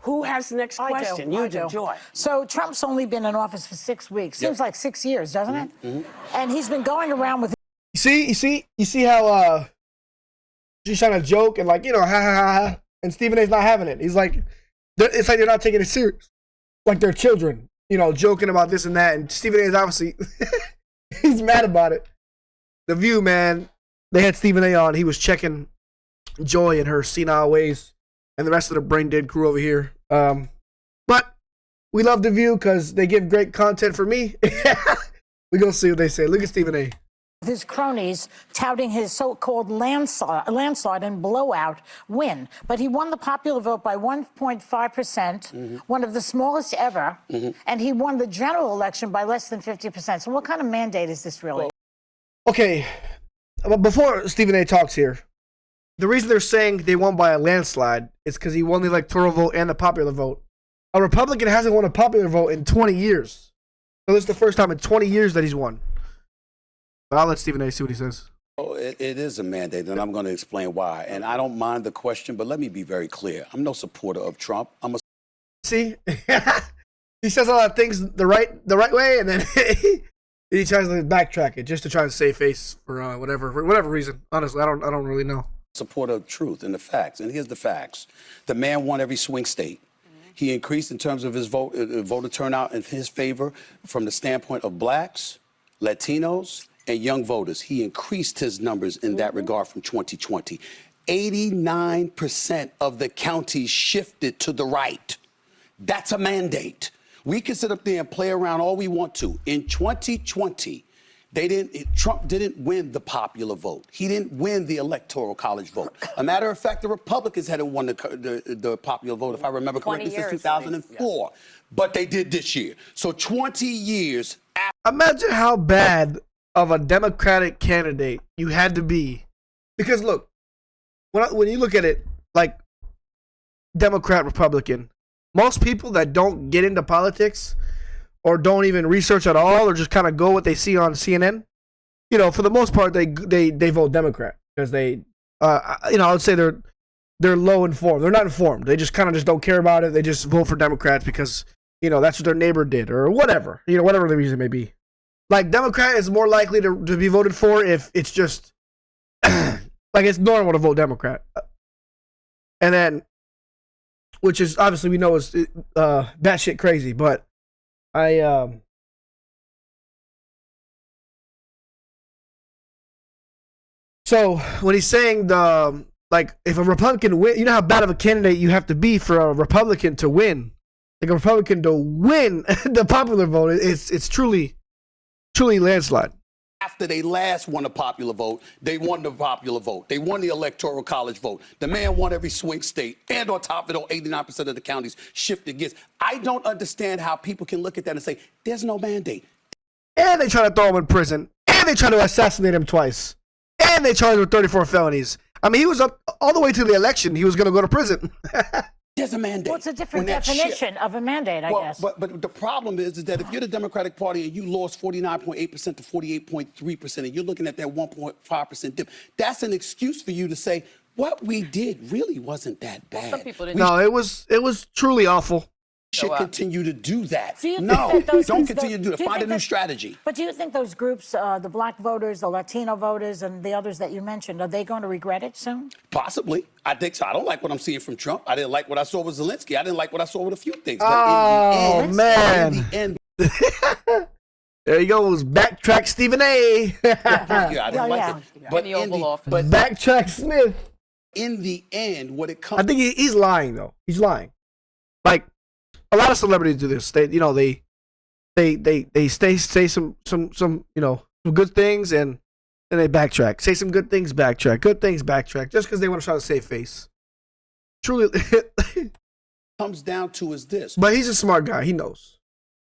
Who has the next question? You do, Joy. So Trump's only been in office for 6 weeks. Seems like 6 years, doesn't it? And he's been going around with... You see how she's trying to joke and like, you know, ha ha ha, and Stephen A's not having it. He's like, it's like they're not taking it serious. Like they're children, you know, joking about this and that. And Stephen A is obviously, he's mad about it. The View, man, they had Stephen A on. He was checking Joy and her senile ways and the rest of the brain dead crew over here. But we love The View because they give great content for me. We're going to see what they say. Look at Stephen A. His cronies touting his so-called landslide and blowout win. But he won the popular vote by 1.5%, one of the smallest ever, and he won the general election by less than 50%. So what kind of mandate is this really? Okay, but before Stephen A talks here, the reason they're saying they won by a landslide is because he won the electoral vote and the popular vote. A Republican hasn't won a popular vote in 20 years. So this is the first time in 20 years that he's won. But I'll let Stephen A see what he says. Oh, it is a mandate, and I'm going to explain why. And I don't mind the question, but let me be very clear. I'm no supporter of Trump. See? He says a lot of things the right way, and then he tries to backtrack it just to try to save face for whatever reason. Honestly, I don't really know. Supporter of truth and the facts. And here's the facts. The man won every swing state. He increased in terms of his voter turnout in his favor from the standpoint of blacks, Latinos, and young voters. He increased his numbers in that regard from 2020. 89% of the counties shifted to the right. That's a mandate. We can sit up there and play around all we want to. In 2020, Trump didn't win the popular vote. He didn't win the electoral college vote. A matter of fact, the Republicans hadn't won the popular vote, if I remember correctly, since 2004. Yeah. But they did this year. So 20 years after. Imagine how bad of a Democratic candidate you had to be. Because look, when you look at it, like Democrat, Republican, most people that don't get into politics or don't even research at all or just kind of go what they see on CNN, you know, for the most part, they vote Democrat because they, I would say they're low informed. They're not informed. They just kind of just don't care about it. They just vote for Democrats because, you know, that's what their neighbor did or whatever, you know, whatever the reason may be. Like, Democrat is more likely to be voted for if it's just, like, it's normal to vote Democrat. And then, which is, obviously, we know is batshit crazy, but so, when he's saying if a Republican win, you know how bad of a candidate you have to be for a Republican to win. Like, a Republican to win the popular vote, it's truly landslide. After they last won a popular vote, they won the popular vote. They won the electoral college vote. The man won every swing state. And on top of it, 89% of the counties shifted against. I don't understand how people can look at that and say, there's no mandate. And they try to throw him in prison. And they try to assassinate him twice. And they charged him with 34 felonies. I mean, he was up all the way to the election. He was going to go to prison. There's a mandate. Well, it's a different definition of a mandate, I guess. But the problem is that if you're the Democratic Party and you lost 49.8% to 48.3%, and you're looking at that 1.5% dip, that's an excuse for you to say what we did really wasn't that bad. Some people didn't. No, it was truly awful. Should continue to do that. No, don't continue to do that. Find a new strategy. But do you think those groups, the black voters, the Latino voters, and the others that you mentioned, are they going to regret it soon? Possibly. I think so. I don't like what I'm seeing from Trump. I didn't like what I saw with Zelensky. I didn't like what I saw with a few things. Oh, man. In the end, there he goes. Backtrack Stephen A. I didn't like it. But Backtrack Smith. In the end, what it comes. I think he's lying, though. He's lying. Like, a lot of celebrities do this. They say some good things and then they backtrack. Say some good things, backtrack. Good things, backtrack. Just because they want to try to save face. Truly, comes down to is this. But he's a smart guy. He knows.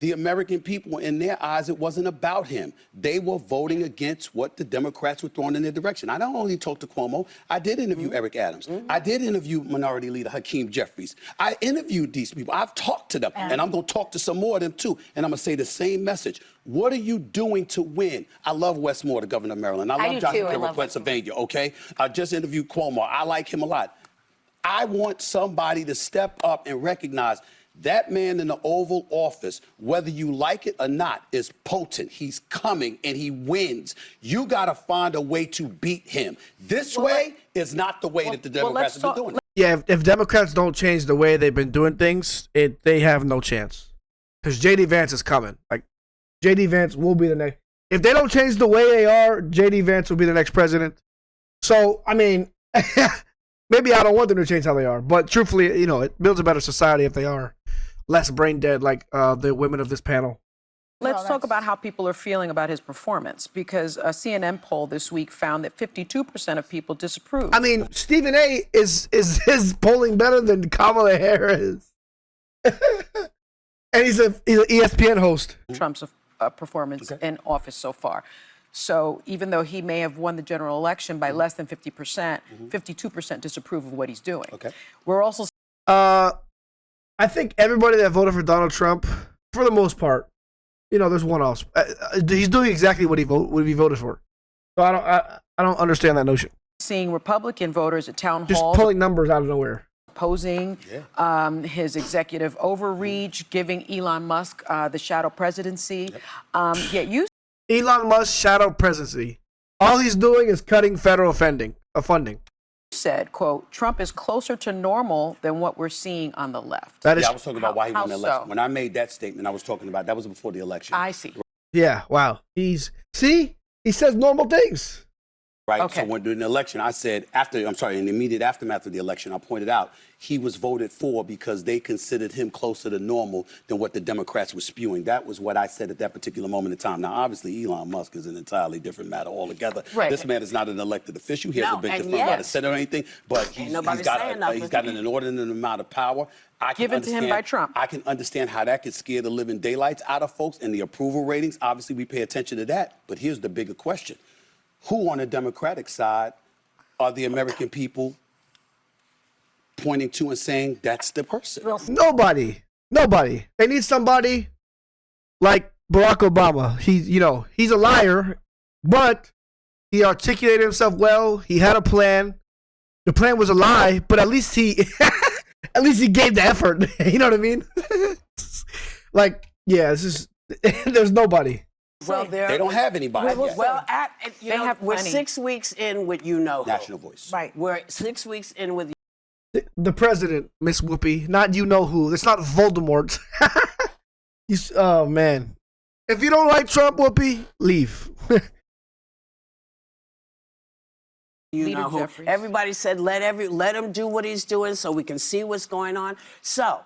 The American people, in their eyes, it wasn't about him. They were voting against what the Democrats were throwing in their direction. I don't only talk to Cuomo. I did interview Eric Adams. I did interview Minority Leader Hakeem Jeffries. I interviewed these people. I've talked to them, and I'm going to talk to some more of them, too. And I'm going to say the same message. What are you doing to win? I love Wes Moore, the governor of Maryland. I love Josh Taylor of Pennsylvania, okay? I just interviewed Cuomo. I like him a lot. I want somebody to step up and recognize that man in the Oval Office, whether you like it or not, is potent. He's coming and he wins. You got to find a way to beat him. This way is not the way that the Democrats have been doing it. Yeah, if Democrats don't change the way they've been doing things, they have no chance. Because J.D. Vance is coming. Like, J.D. Vance will be the next. If they don't change the way they are, J.D. Vance will be the next president. So, I mean, maybe I don't want them to change how they are. But truthfully, you know, it builds a better society if they are less brain dead like the women of this panel. Let's talk about how people are feeling about his performance, because a CNN poll this week found that 52% of people disapprove. I mean, Stephen A. is polling better than Kamala Harris. And he's an ESPN host. Trump's performance in office so far. So even though he may have won the general election by less than 50%, 52% disapprove of what he's doing. Okay. We're also... I think everybody that voted for Donald Trump, for the most part, you know, there's one-offs. He's doing exactly what he voted for. So I don't understand that notion. seeing Republican voters at town Just halls pulling numbers out of nowhere. opposing his executive overreach, giving Elon Musk the shadow presidency. Yet you Elon Musk shadow presidency. All he's doing is cutting federal funding. said, quote, Trump is closer to normal than what we're seeing on the left. That is, I was talking about why he won the election. so? When I made that statement, I was talking about that was before the election. I see. yeah, wow. He says normal things. Right. Okay. So when during the election, I said in the immediate aftermath of the election, I pointed out he was voted for because they considered him closer to normal than what the Democrats were spewing. That was what I said at that particular moment in time. Now, obviously, Elon Musk is an entirely different matter altogether. Right. This man is not an elected official. He hasn't been and confirmed by the yes. Senate or anything, but he's got an inordinate amount of power. Given to him by Trump. I can understand how that could scare the living daylights out of folks and the approval ratings. Obviously, we pay attention to that. But here's the bigger question. Who on the Democratic side are the American people pointing to and saying that's the person? Nobody. They need somebody like Barack Obama. He's a liar, but he articulated himself well. He had a plan. The plan was a lie, but at least he gave the effort. You know what I mean? There's nobody. Well, They don't have anybody yet. We're 6 weeks in with National Voice. Right. We're 6 weeks in with The president, Miss Whoopi, not you know who. It's not Voldemort. Oh man, if you don't like Trump, Whoopi, leave. you Leader know who. Jeffries. Everybody said let him do what he's doing so we can see what's going on. So,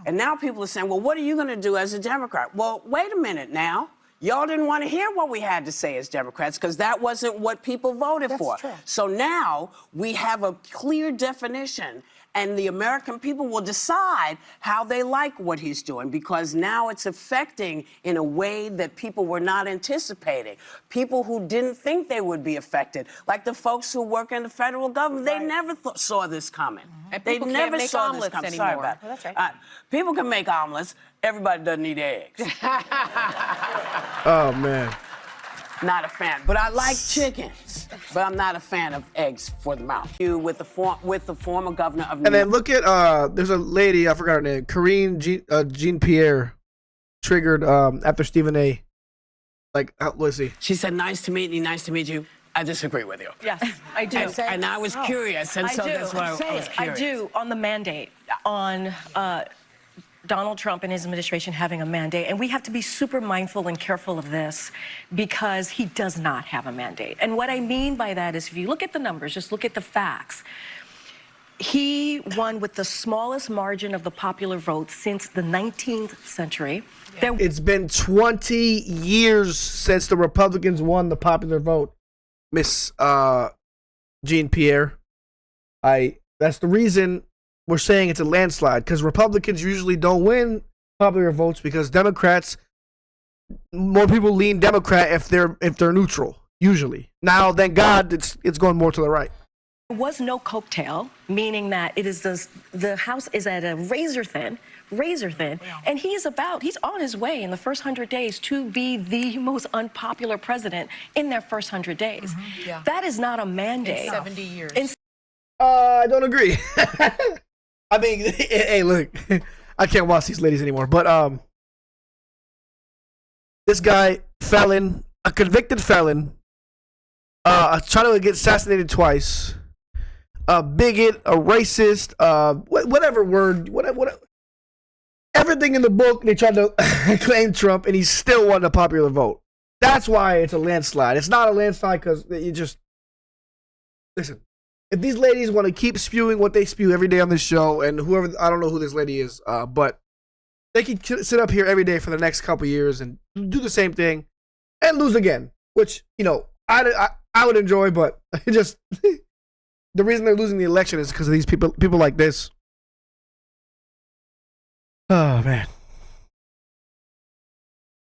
and now people are saying, well, what are you going to do as a Democrat? Well, wait a minute now. Y'all didn't want to hear what we had to say as Democrats because that wasn't what people voted for. True. So now we have a clear definition, and the American people will decide how they like what he's doing because now it's affecting in a way that people were not anticipating. People who didn't think they would be affected, like the folks who work in the federal government, they never saw this coming. And They people can't never make saw this omelets coming. anymore. Sorry about Well, that's right. people can make omelets. Everybody doesn't eat eggs. Oh man. Not a fan, but I like chickens. But I'm not a fan of eggs for the mouth. You with the former governor of New And then York. look at there's a lady, I forgot her name, Karine Jean-Pierre, triggered after Stephen A. Let's see. She said, "Nice to meet you. Nice to meet you." I disagree with you. Yes, I do. And I was curious, and I so do. that's why I was curious. I do on the mandate, on Donald Trump and his administration having a mandate. And we have to be super mindful and careful of this because he does not have a mandate. And what I mean by that is if you look at the numbers, just look at the facts. He won with the smallest margin of the popular vote since the 19th century. Yeah. It's been 20 years since the Republicans won the popular vote, Miss Jean-Pierre. That's the reason we're saying it's a landslide, because Republicans usually don't win popular votes because more people lean Democrat if they're neutral, usually. Now, thank God, it's going more to the right. There was no coattail, meaning that it is the House is at a razor thin, and he's on his way in the first 100 days to be the most unpopular president in their first 100 days. Yeah. That is not a mandate. In 70 years. I don't agree. I mean, hey, look, I can't watch these ladies anymore. But this guy, felon, a convicted felon, trying to get assassinated twice, a bigot, a racist, whatever word, whatever. Everything in the book, they tried to claim Trump, and he still won the popular vote. That's why it's a landslide. It's not a landslide because you just listen. If these ladies want to keep spewing what they spew every day on this show, and whoever, I don't know who this lady is, but they can sit up here every day for the next couple years and do the same thing and lose again, which, you know, I would enjoy, but it just the reason they're losing the election is because of these people like this. Oh, man.